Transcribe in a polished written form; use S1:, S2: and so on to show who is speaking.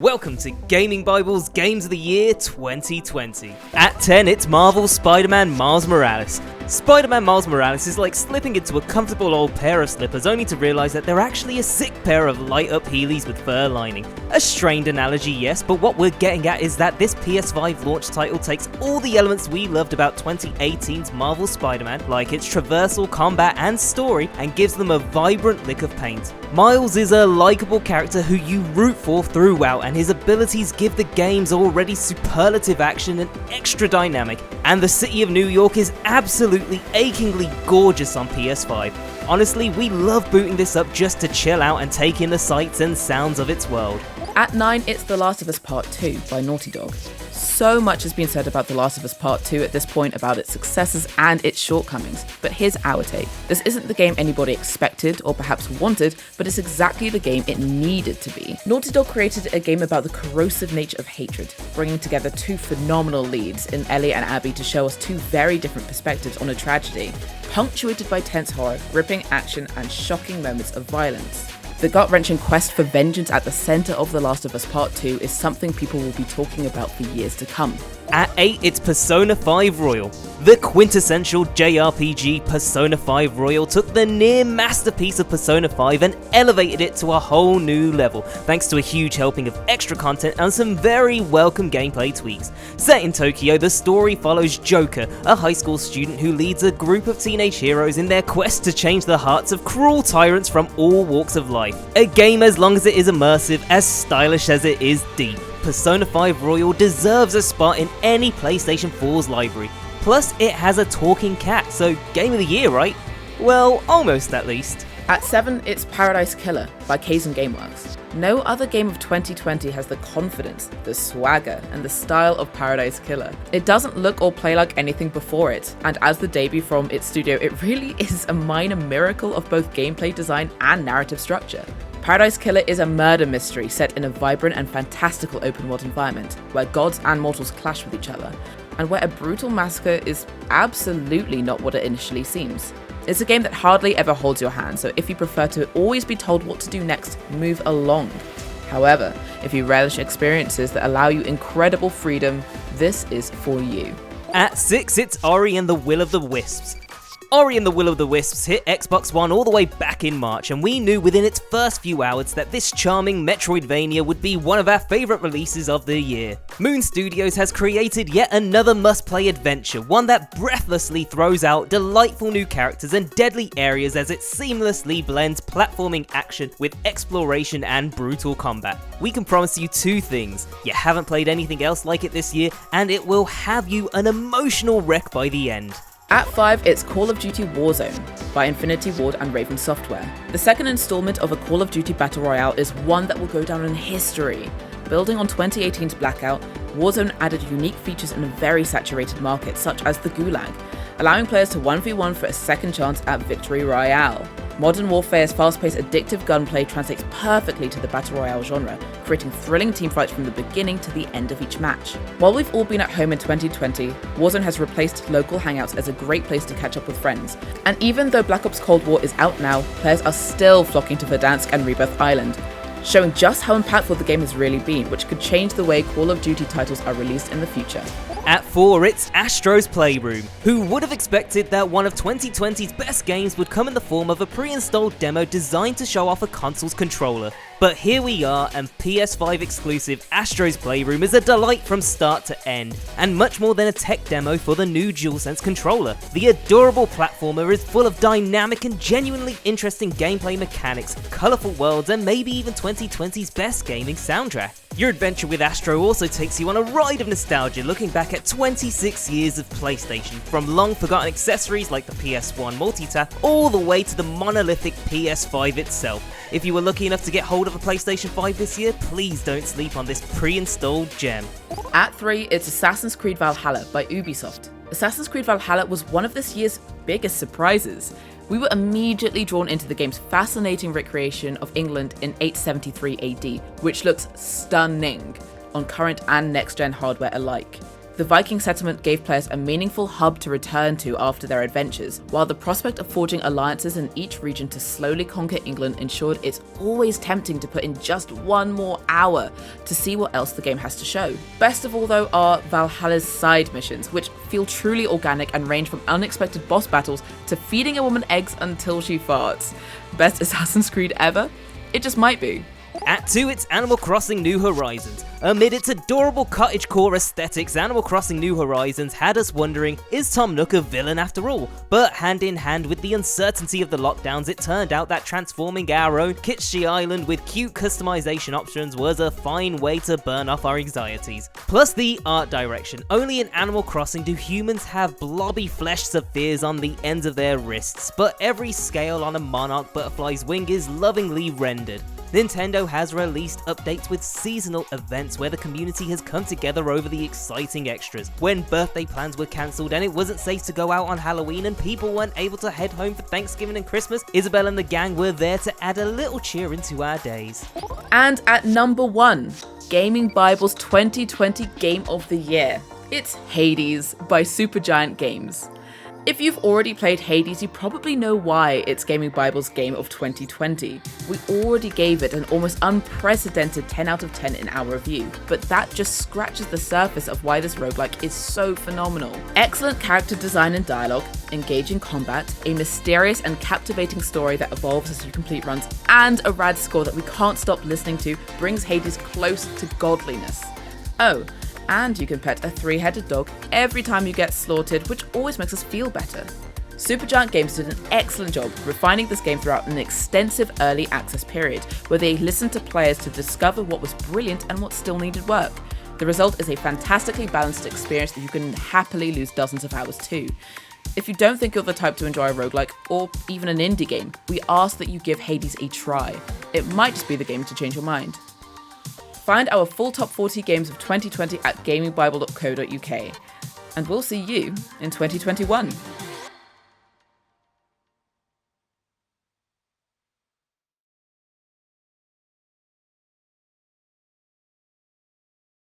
S1: Welcome to Gaming Bible's Games of the Year 2020. At 10, it's Marvel's Spider-Man Miles Morales. Spider-Man Miles Morales is like slipping into a comfortable old pair of slippers only to realise that they're actually a sick pair of light-up Heelys with fur lining. A strained analogy, yes, but what we're getting at is that this PS5 launch title takes all the elements we loved about 2018's Marvel Spider-Man, like its traversal, combat and story, and gives them a vibrant lick of paint. Miles is a likeable character who you root for throughout, and his abilities give the game's already superlative action an extra dynamic, and the city of New York is absolutely achingly gorgeous on PS5. Honestly, we love booting this up just to chill out and take in the sights and sounds of its world.
S2: At 9, it's The Last of Us Part 2 by Naughty Dog. So much has been said about The Last of Us Part 2 at this point, about its successes and its shortcomings, but here's our take. This isn't the game anybody expected or perhaps wanted, but it's exactly the game it needed to be. Naughty Dog created a game about the corrosive nature of hatred, bringing together two phenomenal leads in Ellie and Abby to show us two very different perspectives on a tragedy, punctuated by tense horror, gripping action, and shocking moments of violence. The gut-wrenching quest for vengeance at the centre of The Last of Us Part 2 is something people will be talking about for years to come.
S1: At 8, it's Persona 5 Royal. The quintessential JRPG Persona 5 Royal took the near masterpiece of Persona 5 and elevated it to a whole new level, thanks to a huge helping of extra content and some very welcome gameplay tweaks. Set in Tokyo, the story follows Joker, a high school student who leads a group of teenage heroes in their quest to change the hearts of cruel tyrants from all walks of life. A game as long as it is immersive, as stylish as it is deep. Persona 5 Royal deserves a spot in any PlayStation 4's library. Plus, it has a talking cat, so Game of the Year, right? Well, almost at least.
S2: At 7, it's Paradise Killer by Kaizen Gameworks. No other game of 2020 has the confidence, the swagger, and the style of Paradise Killer. It doesn't look or play like anything before it, and as the debut from its studio, it really is a minor miracle of both gameplay design and narrative structure. Paradise Killer is a murder mystery set in a vibrant and fantastical open world environment, where gods and mortals clash with each other, and where a brutal massacre is absolutely not what it initially seems. It's a game that hardly ever holds your hand, so if you prefer to always be told what to do next, move along. However, if you relish experiences that allow you incredible freedom, this is for you.
S1: At 6, it's Ori and the Will of the Wisps. Ori and the Will of the Wisps hit Xbox One all the way back in March, and we knew within its first few hours that this charming Metroidvania would be one of our favourite releases of the year. Moon Studios has created yet another must-play adventure, one that breathlessly throws out delightful new characters and deadly areas as it seamlessly blends platforming action with exploration and brutal combat. We can promise you two things: you haven't played anything else like it this year, and it will have you an emotional wreck by the end.
S2: At 5, it's Call of Duty Warzone by Infinity Ward and Raven Software. The second installment of a Call of Duty Battle Royale is one that will go down in history. Building on 2018's Blackout, Warzone added unique features in a very saturated market, such as the Gulag, allowing players to 1v1 for a second chance at Victory Royale. Modern Warfare's fast-paced, addictive gunplay translates perfectly to the Battle Royale genre, creating thrilling teamfights from the beginning to the end of each match. While we've all been at home in 2020, Warzone has replaced local hangouts as a great place to catch up with friends. And even though Black Ops Cold War is out now, players are still flocking to Verdansk and Rebirth Island, showing just how impactful the game has really been, which could change the way Call of Duty titles are released in the future.
S1: At 4, it's Astros Playroom. Who would have expected that one of 2020's best games would come in the form of a pre-installed demo designed to show off a console's controller? But here we are, and PS5 exclusive Astros Playroom is a delight from start to end, and much more than a tech demo for the new DualSense controller. The adorable platformer is full of dynamic and genuinely interesting gameplay mechanics, colourful worlds, and maybe even 2020's best gaming soundtrack. Your adventure with Astro also takes you on a ride of nostalgia, looking back at 26 years of PlayStation, from long forgotten accessories like the PS1 multitap, all the way to the monolithic PS5 itself. If you were lucky enough to get hold of a PlayStation 5 this year, please don't sleep on this pre-installed gem.
S2: At 3, it's Assassin's Creed Valhalla by Ubisoft. Assassin's Creed Valhalla was one of this year's biggest surprises. We were immediately drawn into the game's fascinating recreation of England in 873 AD, which looks stunning on current and next-gen hardware alike. The Viking settlement gave players a meaningful hub to return to after their adventures, while the prospect of forging alliances in each region to slowly conquer England ensured it's always tempting to put in just one more hour to see what else the game has to show. Best of all though are Valhalla's side missions, which feel truly organic and range from unexpected boss battles to feeding a woman eggs until she farts. Best Assassin's Creed ever? It just might be.
S1: At 2, it's Animal Crossing New Horizons. Amid its adorable cottagecore aesthetics, Animal Crossing New Horizons had us wondering, is Tom Nook a villain after all? But hand in hand with the uncertainty of the lockdowns, it turned out that transforming our own kitschy island with cute customization options was a fine way to burn off our anxieties. Plus the art direction. Only in Animal Crossing do humans have blobby flesh spheres on the ends of their wrists, but every scale on a monarch butterfly's wing is lovingly rendered. Nintendo has released updates with seasonal events where the community has come together over the exciting extras. When birthday plans were cancelled and it wasn't safe to go out on Halloween and people weren't able to head home for Thanksgiving and Christmas, Isabelle and the gang were there to add a little cheer into our days.
S2: And at number 1, GAMINGbible's 2020 Game of the Year. It's Hades by Supergiant Games. If you've already played Hades, you probably know why it's GAMINGbible's Game of 2020. We already gave it an almost unprecedented 10 out of 10 in our review, but that just scratches the surface of why this roguelike is so phenomenal. Excellent character design and dialogue, engaging combat, a mysterious and captivating story that evolves as you complete runs, and a rad score that we can't stop listening to brings Hades close to godliness. Oh, and you can pet a 3-headed dog every time you get slaughtered, which always makes us feel better. Supergiant Games did an excellent job refining this game throughout an extensive early access period, where they listened to players to discover what was brilliant and what still needed work. The result is a fantastically balanced experience that you can happily lose dozens of hours to. If you don't think you're the type to enjoy a roguelike, or even an indie game, we ask that you give Hades a try. It might just be the game to change your mind. Find our full top 40 games of 2020 at gamingbible.co.uk, and we'll see you in 2021.